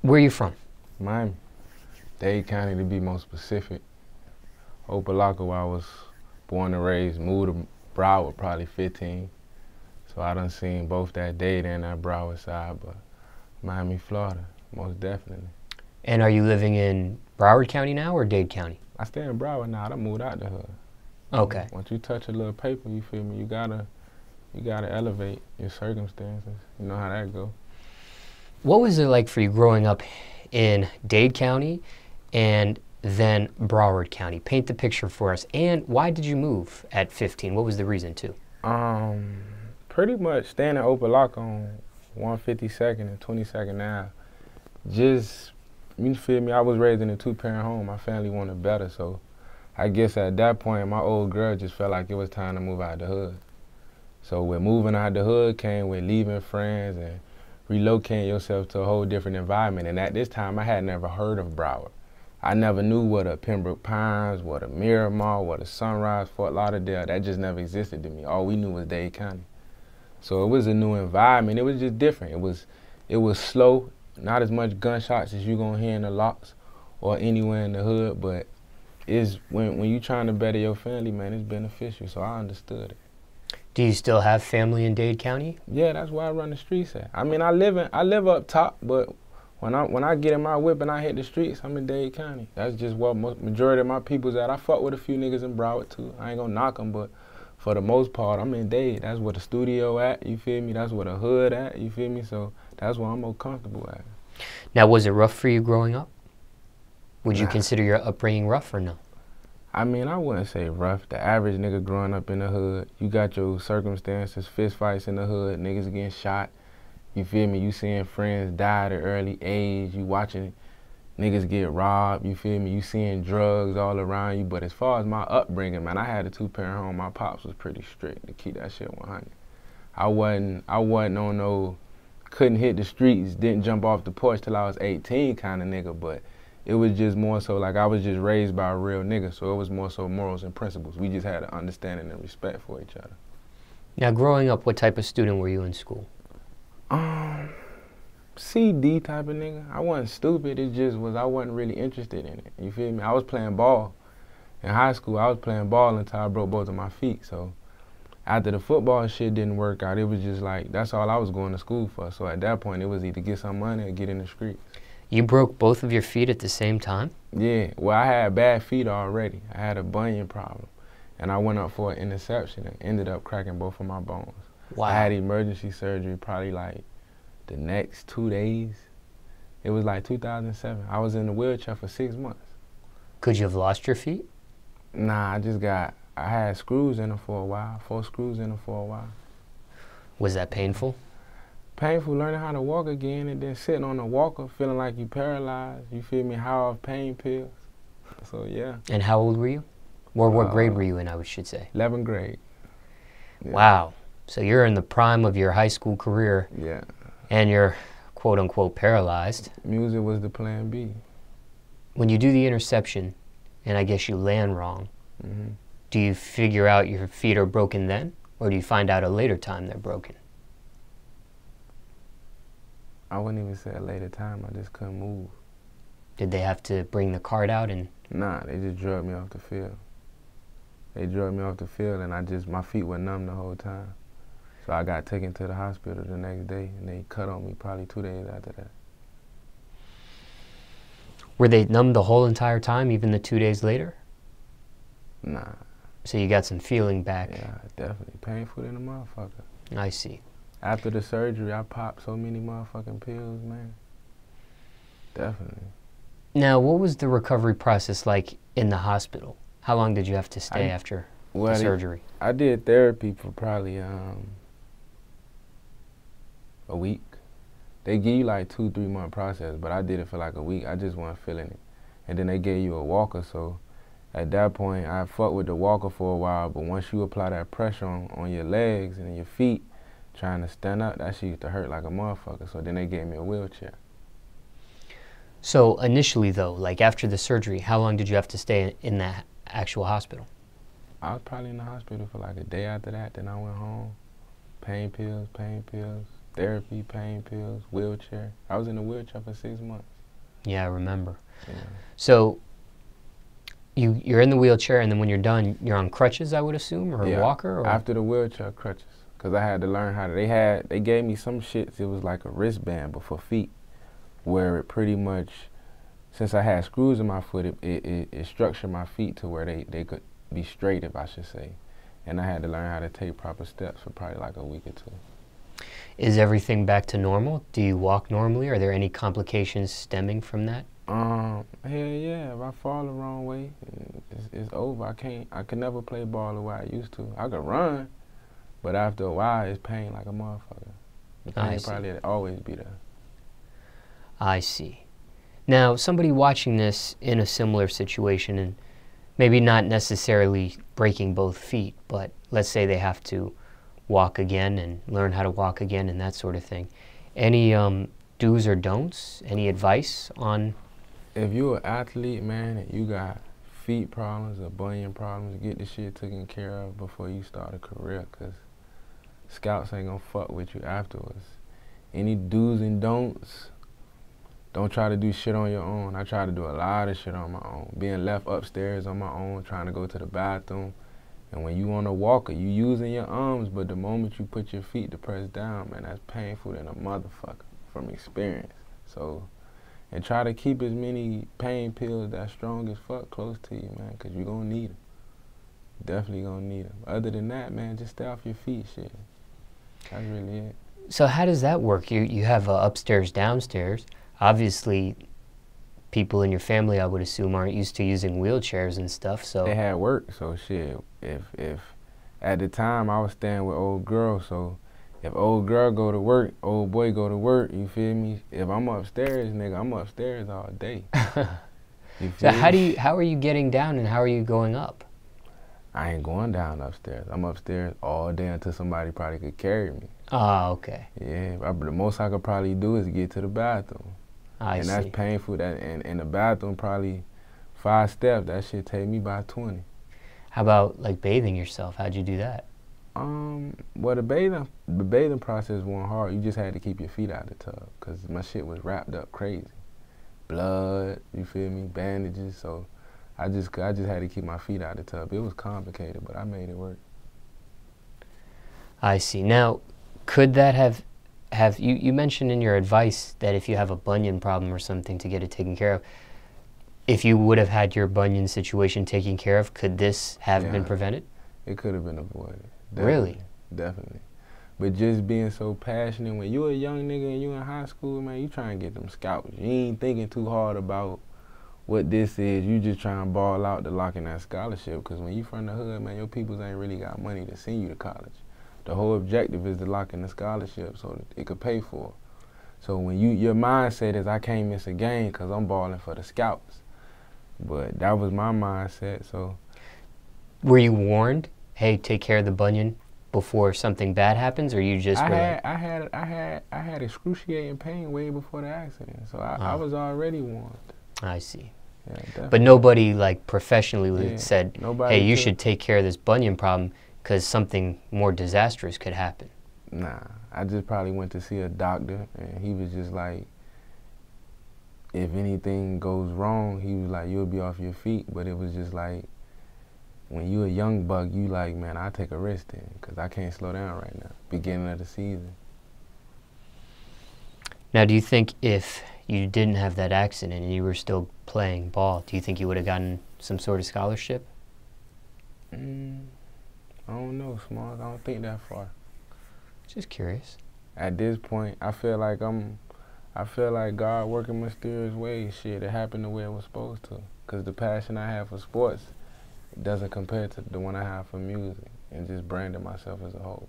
Where are you from? Miami. Dade County to be more specific. Opelika, where I was born and raised, moved to Broward probably 15. So I done seen both that Dade and that Broward side, but Miami, Florida, most definitely. And are you living in Broward County now or Dade County? I stay in Broward now. I done moved out the hood. Okay. Once you touch a little paper, you feel me? You gotta elevate your circumstances. You know how that go. What was it like for you growing up in Dade County and then Broward County? Paint the picture for us. And why did you move at 15? What was the reason too? Pretty much staying in Opelika on 152nd and 22nd now. Just, you feel me, I was raised in a two-parent home. My family wanted better, so I guess at that point, my old girl just felt like it was time to move out the hood. So with moving out the hood came with leaving friends and relocating yourself to a whole different environment. And at this time, I had never heard of Broward. I never knew what a Pembroke Pines, what a Miramar, what a Sunrise, Fort Lauderdale. That just never existed to me. All we knew was Dade County. So it was a new environment. It was just different. It was slow, not as much gunshots as you're gonna hear in the locks or anywhere in the hood, but it's when you're trying to better your family, man, it's beneficial. So I understood it. Do you still have family in Dade County? Yeah, that's where I run the streets at. I mean, I live up top, but when I get in my whip and I hit the streets, I'm in Dade County. That's just where majority of my people's at. I fuck with a few niggas in Broward too. I ain't gonna knock them, but for the most part, I'm in Dade. That's where the studio at, you feel me? That's where the hood at, you feel me? So that's where I'm more comfortable at. Now, was it rough for you growing up? Would you consider your upbringing rough or no? I mean, I wouldn't say rough. The average nigga growing up in the hood, you got your circumstances, fist fights in the hood, niggas getting shot. You feel me? You seeing friends die at an early age. You watching niggas get robbed. You feel me? You seeing drugs all around you. But as far as my upbringing, man, I had a two-parent home. My pops was pretty strict to keep that shit 100. I wasn't on no couldn't hit the streets, didn't jump off the porch till I was 18 kind of nigga. But it was just more so like I was just raised by a real nigga. So it was more so morals and principles. We just had an understanding and respect for each other. Now, growing up, what type of student were you in school? CD type of nigga. I wasn't stupid, it just was I wasn't really interested in it. You feel me? I was playing ball. In high school, I was playing ball until I broke both of my feet. So after the football shit didn't work out, it was just like, that's all I was going to school for. So at that point, it was either get some money or get in the streets. You broke both of your feet at the same time? Yeah, well, I had bad feet already. I had a bunion problem. And I went up for an interception and ended up cracking both of my bones. Wow. I had emergency surgery probably like the next 2 days. It was like 2007. I was in the wheelchair for 6 months. Could you have lost your feet? Nah, I had screws in them for a while, 4 screws in them for a while. Was that painful? Painful learning how to walk again and then sitting on a walker feeling like you paralyzed, you feel me, high off pain pills. So yeah. And how old were you? Or what grade were you in, I should say? 11th grade. Yeah. Wow. So you're in the prime of your high school career. Yeah. And you're quote unquote paralyzed. Music was the plan B. When you do the interception, and I guess you land wrong, do you figure out your feet are broken then? Or do you find out a later time they're broken? I wouldn't even say a later time, I just couldn't move. Did they have to bring the cart out and? Nah, they just drugged me off the field. They drugged me off the field and my feet were numb the whole time. So I got taken to the hospital the next day and they cut on me probably 2 days after that. Were they numb the whole entire time, even the 2 days later? Nah. So you got some feeling back. Yeah, definitely. Painful than a motherfucker. I see. After the surgery, I popped so many motherfucking pills, man. Definitely. Now, what was the recovery process like in the hospital? How long did you have to stay after the surgery? I did therapy for probably a week. They give you like 2-3 month process, but I did it for like a week. I just wasn't feeling it. And then they gave you a walker, so at that point, I fucked with the walker for a while, but once you apply that pressure on your legs and your feet, trying to stand up, that shit used to hurt like a motherfucker, so then they gave me a wheelchair. So initially though, like after the surgery, how long did you have to stay in that actual hospital? I was probably in the hospital for like a day after that, then I went home. Pain pills, therapy, pain pills, wheelchair. I was in a wheelchair for 6 months. Yeah, I remember. Yeah. So you're in the wheelchair, and then when you're done, you're on crutches, I would assume, or a walker? Or? After the wheelchair, crutches. Because I had to learn how to, they gave me some shit, it was like a wristband, but for feet, where it pretty much, since I had screws in my foot, it structured my feet to where they could be straight, if I should say. And I had to learn how to take proper steps for probably like a week or two. Is everything back to normal? Do you walk normally? Are there any complications stemming from that? Hell yeah, if I fall the wrong way, it's over. I can never play ball the way I used to. I could run, but after a while, it's pain like a motherfucker. The pain probably always be there. I see. Now, somebody watching this in a similar situation, and maybe not necessarily breaking both feet, but let's say they have to walk again and learn how to walk again and that sort of thing. Any do's or don'ts? Any advice on? If you're an athlete, man, and you got feet problems or bunion problems, get the shit taken care of before you start a career, because scouts ain't gonna fuck with you afterwards. Any do's and don'ts, don't try to do shit on your own. I try to do a lot of shit on my own. Being left upstairs on my own, trying to go to the bathroom. And when you on a walker, you using your arms, but the moment you put your feet to press down, man, that's painful than a motherfucker from experience. So, and try to keep as many pain pills that's strong as fuck close to you, man, because you're going to need them. Definitely going to need them. Other than that, man, just stay off your feet, shit. That's really it. So how does that work? You have upstairs, downstairs. Obviously, people in your family, I would assume, aren't used to using wheelchairs and stuff, so. They had work, so shit, if at the time I was staying with old girl, so if old girl go to work, old boy go to work, you feel me? If I'm upstairs, nigga, I'm upstairs all day. You feel so how are you getting down and how are you going up? I ain't going down upstairs. I'm upstairs all day until somebody probably could carry me. Oh, okay. Yeah, the most I could probably do is get to the bathroom. I see. That's painful. And the bathroom probably 5 steps. That shit take me by 20. How about like bathing yourself? How'd you do that? Well, the bathing process wasn't hard. You just had to keep your feet out of the tub because my shit was wrapped up crazy. Blood, you feel me? Bandages. So I just had to keep my feet out of the tub. It was complicated, but I made it work. I see. Now, could that have you mentioned in your advice that if you have a bunion problem or something to get it taken care of, if you would have had your bunion situation taken care of, could this have been prevented? It could have been avoided. Definitely, really? Definitely. But just being so passionate, when you a young nigga and you in high school, man, you trying to get them scouts. You ain't thinking too hard about what this is. You just trying to ball out to lock in that scholarship, because when you from the hood, man, your peoples ain't really got money to send you to college. The whole objective is to lock in the scholarship so that it could pay for it. So when your mindset is, I can't miss a game because I'm balling for the scouts. But that was my mindset, so. Were you warned, hey, take care of the bunion before something bad happens, or you just I had excruciating pain way before the accident, so I was already warned. I see. Yeah, definitely. But nobody like professionally said, hey, you should take care of this bunion problem because something more disastrous could happen. Nah, I just probably went to see a doctor, and he was just like, if anything goes wrong, he was like, you'll be off your feet. But it was just like, when you a young buck, you like, man, I'll take a risk then, because I can't slow down right now, beginning of the season. Now, do you think if you didn't have that accident and you were still playing ball, do you think you would have gotten some sort of scholarship? I don't know, Smallz. I don't think that far. Just curious. At this point, I feel like God working mysterious ways. Shit, it happened the way it was supposed to. Because the passion I have for sports doesn't compare to the one I have for music and just branding myself as a whole.